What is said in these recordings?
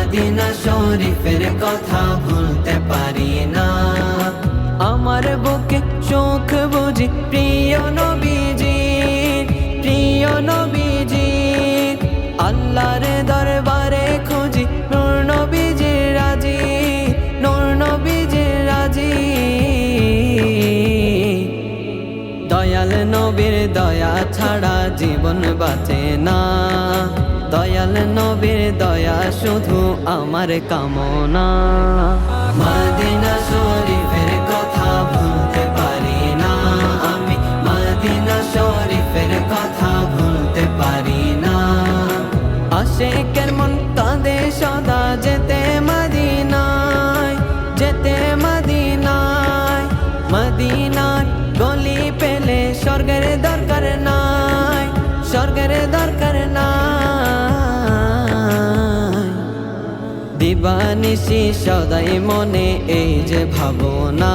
Medina শরীফের কথা ভুলতে পারি না। আমার বুকে সুখ বুঝি প্রিয় নবীজি, প্রিয় নবীজি। আল্লাহর দরবারে খুঁজি নূর নবীজির রাজি, নূর নবীজির রাজি। দয়াল নবীর দয়া ছাড়া জীবন বাঁচে না, দয়াল নবীর দয়া শুধু আমার কামনা। মদিনা শরীফের কথা ভুলতে পারি না আমি, মদিনা শরীফের কথা ভুলতে পারি না। আশিকের মন কাঁদে সদা যেতে মদিনায়, যেতে মদিনায়। মদিনার গলি পেলে স্বর্গের দরকার নাই, স্বর্গের দরকার নাই। দিবানিশি সদাই মনে এই যে ভাবনা,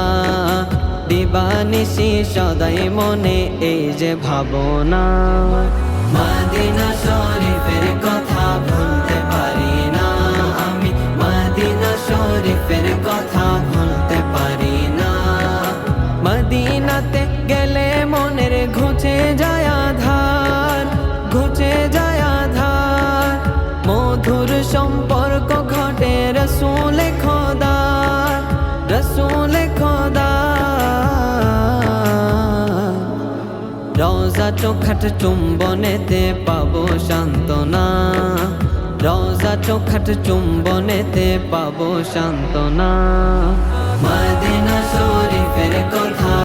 দিবানিশি সদাই মনে এই যে ভাবনা। মদিনা শরীফের কথা ভুলতে পারি না আমি, মদিনা শরীফের কথা ভুলতে পারি না। মদিনাতে গেলে মনের ঘুচে যায় আধার, ঘুচে যায় আধার। মধুর সম্পর্ক ঘটে রসূল খোদা, রসূল খোদা। রওজা চোখাট চুম্বনেতে পাবো সান্ত্বনা, রওজা চোখাট চুম্বনেতে পাবো সান্ত্বনা। মদিনা শরীফের কথা